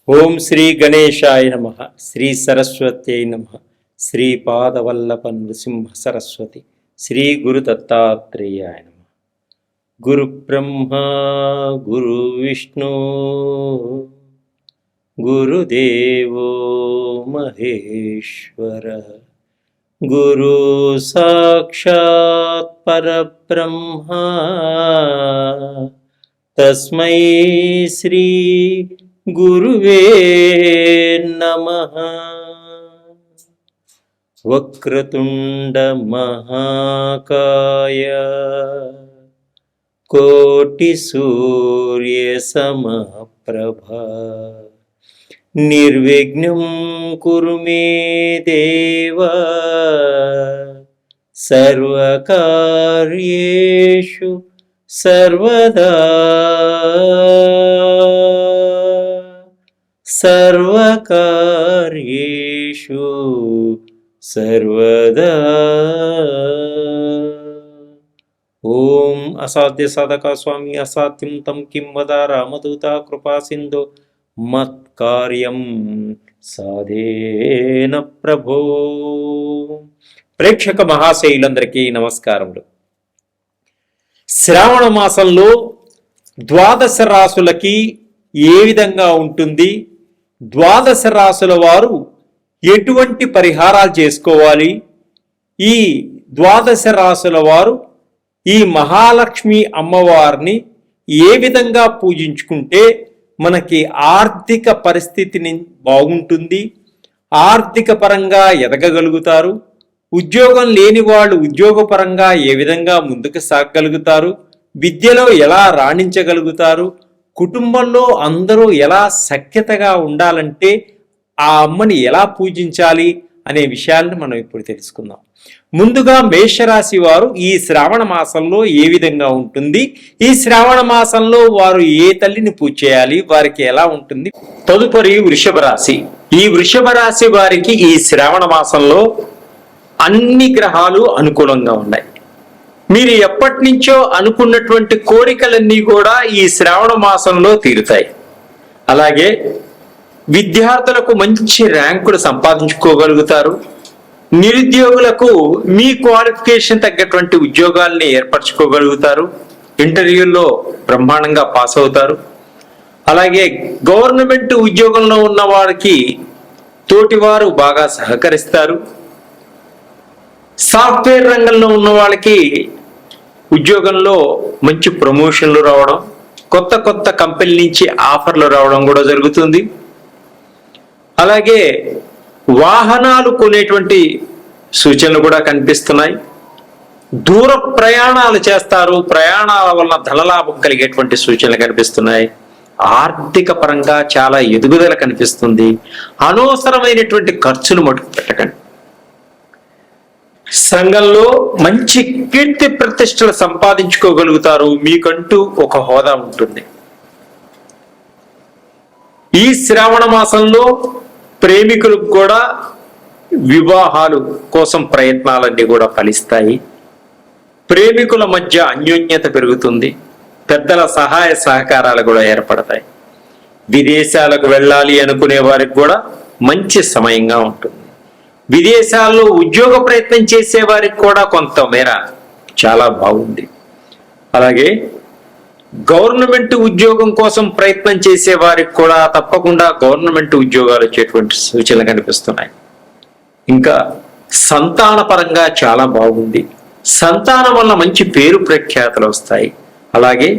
ఓం శ్రీ గణేశాయ నమః. శ్రీ సరస్వత్యై నమః. శ్రీపాదవల్లభ నృసింహ సరస్వతి. శ్రీ గురు దత్తాత్రేయాయ నమః. గురు బ్రహ్మ గురు విష్ణు గురుదేవో మహేశ్వర గురు సాక్షాత్ పరబ్రహ్మ తస్మై శ్రీ గురువే నమః. వక్రతుండ మహాకాయ కోటి సూర్య సమప్రభ నిర్విఘ్నం కురు మే దేవ సర్వకార్యేషు సర్వదా సర్వకార్యేషు సర్వదా. ఓం అసాధ్య సాధక స్వామి అసాధ్యం తం కిం వద రామదూత కృపా సింధు మత్కార్యం సాధేన ప్రభో. ప్రేక్షక మహాశైలందరికీ నమస్కారములు. శ్రావణ మాసంలో ద్వాదశ రాశులకి ఏ విధంగా ఉంటుంది, ద్వాదశ రాశుల వారు ఎటువంటి పరిహారాలు చేసుకోవాలి, ఈ ద్వాదశ రాశుల వారు ఈ మహాలక్ష్మి అమ్మవారిని ఏ విధంగా పూజించుకుంటే మనకి ఆర్థిక పరిస్థితిని బాగుంటుంది, ఆర్థిక పరంగా ఎదగగలుగుతారు, ఉద్యోగం లేని వాళ్ళు ఉద్యోగపరంగా ఏ విధంగా ముందుకు సాగగలుగుతారు, విద్యలో ఎలా రాణించగలుగుతారు, కుటుంబంలో అందరూ ఎలా సఖ్యతగా ఉండాలంటే ఆ అమ్మని ఎలా పూజించాలి అనే విషయాలను మనం ఇప్పుడు తెలుసుకుందాం. ముందుగా మేషరాశి వారు ఈ శ్రావణ మాసంలో ఏ విధంగా ఉంటుంది, ఈ శ్రావణ మాసంలో వారు ఏ తల్లిని పూజ చేయాలి, వారికి ఎలా ఉంటుంది. తదుపరి వృషభ రాశి. ఈ వృషభ రాశి వారికి ఈ శ్రావణ మాసంలో అన్ని గ్రహాలు అనుకూలంగా ఉన్నాయి. మీరు ఎప్పటి నుంచో అనుకున్నటువంటి కోరికలన్నీ కూడా ఈ శ్రావణ మాసంలో తీరుతాయి. అలాగే విద్యార్థులకు మంచి ర్యాంకులు సంపాదించుకోగలుగుతారు. నిరుద్యోగులకు మీ క్వాలిఫికేషన్ తగ్గటువంటి ఉద్యోగాల్ని ఏర్పరచుకోగలుగుతారు. ఇంటర్వ్యూల్లో బ్రహ్మాండంగా పాస్ అవుతారు. అలాగే గవర్నమెంట్ ఉద్యోగంలో ఉన్న వారికి తోటివారు బాగా సహకరిస్తారు. సాఫ్ట్వేర్ రంగంలో ఉన్న వాళ్ళకి ఉద్యోగంలో మంచి ప్రమోషన్లు రావడం, కొత్త కొత్త కంపెనీ నుంచి ఆఫర్లు రావడం కూడా జరుగుతుంది. అలాగే వాహనాలు కొనేటువంటి సూచనలు కూడా కనిపిస్తున్నాయి. దూర ప్రయాణాలు చేస్తారు, ప్రయాణాల వలన ధనలాభం కలిగేటువంటి సూచనలు కనిపిస్తున్నాయి. ఆర్థిక పరంగా చాలా ఎదుగుదల కనిపిస్తుంది. అనవసరమైనటువంటి ఖర్చులు మటుకు పెట్టకండి. సంఘంలో మంచి కీర్తి ప్రతిష్టలు సంపాదించుకోగలుగుతారు. మీకంటూ ఒక హోదా ఉంటుంది. ఈ శ్రావణ మాసంలో ప్రేమికులకు కూడా వివాహాలు కోసం ప్రయత్నాలన్నీ కూడా ఫలిస్తాయి. ప్రేమికుల మధ్య అన్యోన్యత పెరుగుతుంది. పెద్దల సహాయ సహకారాలు కూడా ఏర్పడతాయి. విదేశాలకు వెళ్ళాలి అనుకునే వారికి కూడా మంచి సమయంగా ఉంటుంది. విదేశాల్లో ఉద్యోగ ప్రయత్నం చేసే వారికి కూడా కొంతమేర చాలా బాగుంది. అలాగే గవర్నమెంట్ ఉద్యోగం కోసం ప్రయత్నం చేసే వారికి కూడా తప్పకుండా గవర్నమెంట్ ఉద్యోగాలు వచ్చేటువంటి సూచనలు కనిపిస్తున్నాయి. ఇంకా సంతాన పరంగా చాలా బాగుంది. సంతానం వల్ల మంచి పేరు ప్రఖ్యాతులు వస్తాయి. అలాగే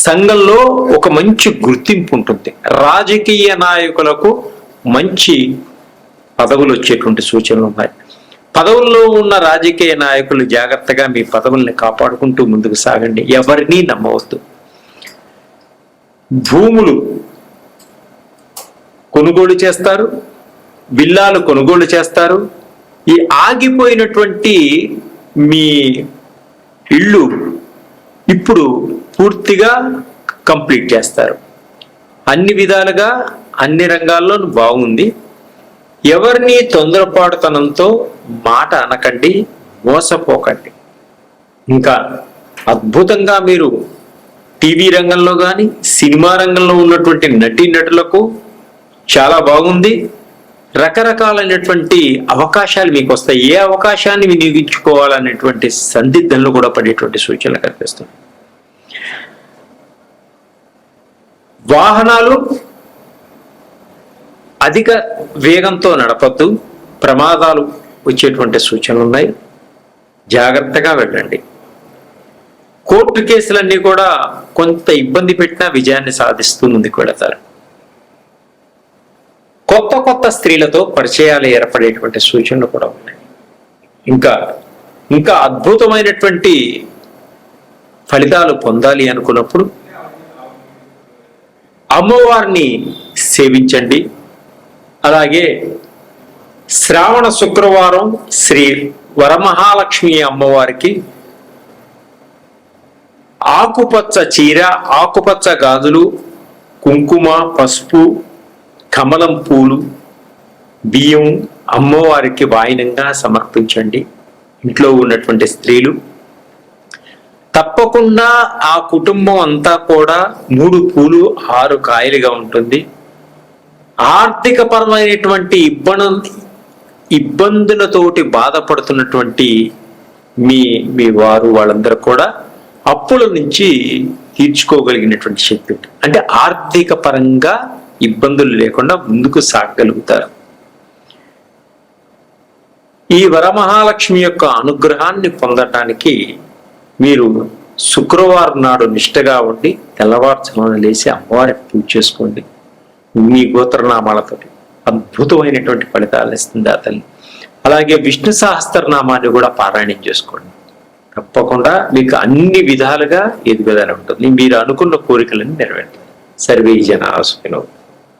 సంఘంలో ఒక మంచి గుర్తింపు ఉంటుంది. రాజకీయ నాయకులకు మంచి పదవులు వచ్చేటువంటి సూచనలు ఉన్నాయి. పదవుల్లో ఉన్న రాజకీయ నాయకులు జాగ్రత్తగా మీ పదవుల్ని కాపాడుకుంటూ ముందుకు సాగండి. ఎవరినీ నమ్మవద్దు. భూములు కొనుగోలు చేస్తారు, విల్లాలు కొనుగోలు చేస్తారు. ఈ ఆగిపోయినటువంటి మీ ఇళ్ళు ఇప్పుడు పూర్తిగా కంప్లీట్ చేస్తారు. అన్ని విధాలుగా అన్ని రంగాల్లో బాగుంది. ఎవరిని తొందరపాటుతనంతో మాట అనకండి, మోసపోకండి. ఇంకా అద్భుతంగా మీరు టీవీ రంగంలో కానీ సినిమా రంగంలో ఉన్నటువంటి నటీనటులకు చాలా బాగుంది. రకరకాలైనటువంటి అవకాశాలు మీకు వస్తాయి. ఏ అవకాశాన్ని వినియోగించుకోవాలనేటువంటి సందిగ్ధంలో కూడా పడేటువంటి సూచనలు కనిపిస్తుంది. వాహనాలు అధిక వేగంతో నడపద్దు, ప్రమాదాలు వచ్చేటువంటి సూచనలు ఉన్నాయి. జాగ్రత్తగా వెళ్ళండి. కోర్టు కేసులన్నీ కూడా కొంత ఇబ్బంది పెట్టినా విజయాన్ని సాధిస్తూ ముందుకు వెళతారు. కొత్త కొత్త స్త్రీలతో పరిచయాలు ఏర్పడేటువంటి సూచనలు కూడా ఉన్నాయి. ఇంకా అద్భుతమైనటువంటి ఫలితాలు పొందాలి అనుకున్నప్పుడు అమ్మవారిని సేవించండి. అలాగే శ్రావణ శుక్రవారం శ్రీ వరమహాలక్ష్మి అమ్మవారికి ఆకుపచ్చ చీర, ఆకుపచ్చ గాజులు, కుంకుమ, పసుపు, కమలం పూలు, బియ్యం అమ్మవారికి వాయినంగా సమర్పించండి. ఇంట్లో ఉన్నటువంటి స్త్రీలు తప్పకుండా ఆ కుటుంబం అంతా కూడా 3 పూలు 6 కాయలుగా ఉంటుంది. ఆర్థిక పరమైనటువంటి ఇబ్బందులతోటి బాధపడుతున్నటువంటి మీ వారు వాళ్ళందరూ కూడా అప్పుల నుంచి తీర్చుకోగలిగినటువంటి శక్తి ఉంటుంది. అంటే ఆర్థిక పరంగా ఇబ్బందులు లేకుండా ముందుకు సాగగలుగుతారు. ఈ వరమహాలక్ష్మి యొక్క అనుగ్రహాన్ని పొందటానికి మీరు శుక్రవారం నాడు నిష్టగా ఉండి తెల్లవారుజామున లేచి అమ్మవారికి పూజ చేసుకోండి. మీ గోత్రనామాలతో అద్భుతమైనటువంటి ఫలితాలు ఇస్తుంది ఆ తల్లి. అలాగే విష్ణు సహస్రనామాన్ని కూడా పారాయణం చేసుకోండి. తప్పకుండా మీకు అన్ని విధాలుగా ఎదుగుదల ఉంటుంది. మీరు అనుకున్న కోరికలను నెరవేరుతారు. సర్వే జనాః సుఖినో